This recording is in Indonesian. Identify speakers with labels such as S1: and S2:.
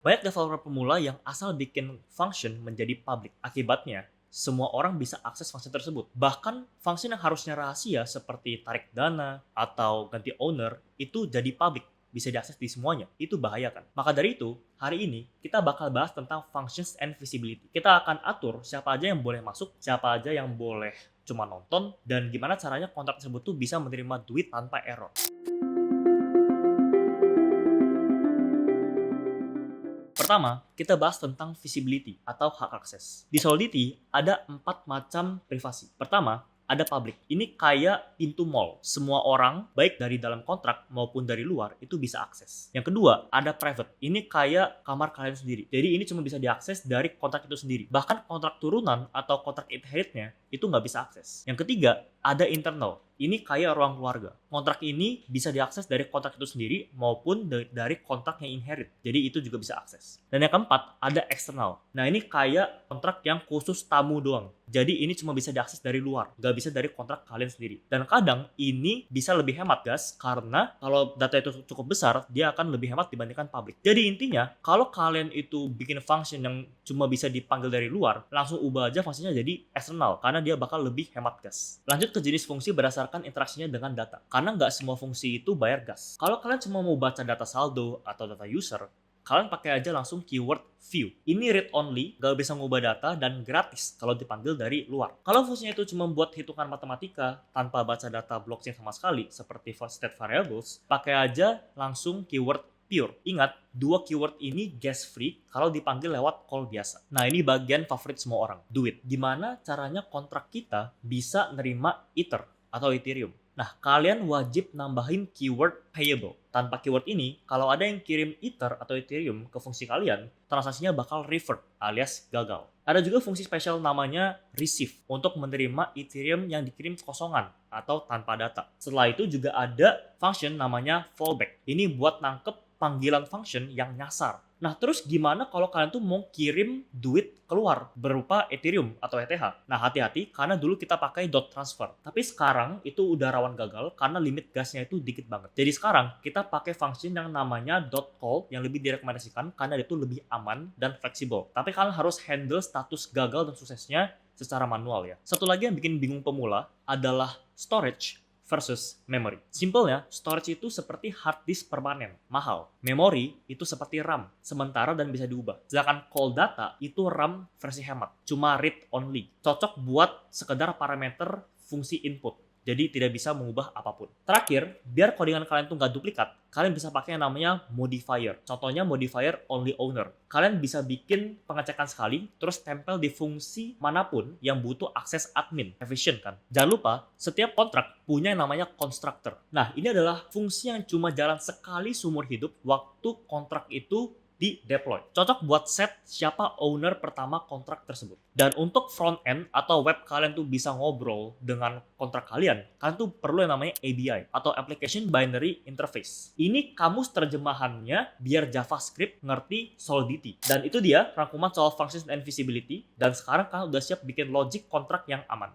S1: Banyak developer pemula yang asal bikin function menjadi public. Akibatnya, semua orang bisa akses function tersebut. Bahkan function yang harusnya rahasia seperti tarik dana atau ganti owner itu jadi public. Bisa diakses di semuanya. Itu bahaya kan? Maka dari itu, hari ini kita bakal bahas tentang functions and visibility. Kita akan atur siapa aja yang boleh masuk, siapa aja yang boleh cuma nonton, dan gimana caranya kontrak tersebut tuh bisa menerima duit tanpa error. Pertama, kita bahas tentang visibility atau hak akses. Di Solidity ada 4 macam privasi. Pertama, ada public. Ini kayak pintu mall. Semua orang, baik dari dalam kontrak maupun dari luar, itu bisa akses. Yang kedua, ada private. Ini kayak kamar kalian sendiri. Jadi ini cuma bisa diakses dari kontrak itu sendiri. Bahkan kontrak turunan atau kontrak inheritnya itu nggak bisa akses. Yang ketiga, ada internal. Ini kayak ruang keluarga. Kontrak ini bisa diakses dari kontrak itu sendiri maupun dari kontrak yang inherit. Jadi itu juga bisa akses. Dan yang keempat, ada eksternal. Nah ini kayak kontrak yang khusus tamu doang. Jadi ini cuma bisa diakses dari luar. Nggak bisa dari kontrak kalian sendiri. Dan kadang ini bisa lebih hemat guys. Karena kalau data itu cukup besar, dia akan lebih hemat dibandingkan public. Jadi intinya, kalau kalian itu bikin function yang cuma bisa dipanggil dari luar, langsung ubah aja fungsinya jadi eksternal. Karena dia bakal lebih hemat gas. Lanjut ke jenis fungsi berdasarkan interaksinya dengan data. Karena nggak semua fungsi itu bayar gas. Kalau kalian cuma mau baca data saldo atau data user, kalian pakai aja langsung keyword view. Ini read only, nggak bisa ngubah data, dan gratis kalau dipanggil dari luar. Kalau fungsinya itu cuma buat hitungan matematika tanpa baca data blockchain sama sekali, seperti state variables, pakai aja langsung keyword pure. Ingat, dua keyword ini gas free kalau dipanggil lewat call biasa. Nah ini bagian favorit semua orang, duit. Gimana caranya kontrak kita bisa nerima Ether atau Ethereum? Nah, kalian wajib nambahin keyword payable. Tanpa keyword ini, kalau ada yang kirim Ether atau Ethereum ke fungsi kalian, transaksinya bakal revert alias gagal. Ada juga fungsi spesial namanya receive untuk menerima Ethereum yang dikirim kosongan atau tanpa data. Setelah itu juga ada function namanya fallback. Ini buat nangkep panggilan function yang nyasar. Nah, terus gimana kalau kalian tuh mau kirim duit keluar berupa Ethereum atau ETH? Nah, hati-hati karena dulu kita pakai dot transfer. Tapi sekarang itu udah rawan gagal karena limit gasnya itu dikit banget. Jadi sekarang kita pakai function yang namanya dot call yang lebih direkomendasikan karena itu lebih aman dan fleksibel. Tapi kalian harus handle status gagal dan suksesnya secara manual ya. Satu lagi yang bikin bingung pemula adalah storage versus memory. Simpelnya, storage itu seperti hard disk permanen, mahal. Memory itu seperti RAM, sementara dan bisa diubah. Sedangkan call data itu RAM versi hemat, cuma read only. Cocok buat sekedar parameter fungsi input. Jadi tidak bisa mengubah apapun. Terakhir, biar codingan kalian tuh nggak duplikat, kalian bisa pakai yang namanya modifier. Contohnya modifier only owner. Kalian bisa bikin pengecekan sekali, terus tempel di fungsi manapun yang butuh akses admin. Efisien kan? Jangan lupa, setiap kontrak punya yang namanya constructor. Nah, ini adalah fungsi yang cuma jalan sekali seumur hidup waktu kontrak itu di deploy. Cocok buat set siapa owner pertama kontrak tersebut. Dan untuk front end atau web kalian tuh bisa ngobrol dengan kontrak kalian tuh perlu yang namanya ABI atau Application Binary Interface. Ini kamus terjemahannya biar JavaScript ngerti Solidity. Dan itu dia rangkuman soal functions and visibility. Dan sekarang kalian udah siap bikin logic kontrak yang aman.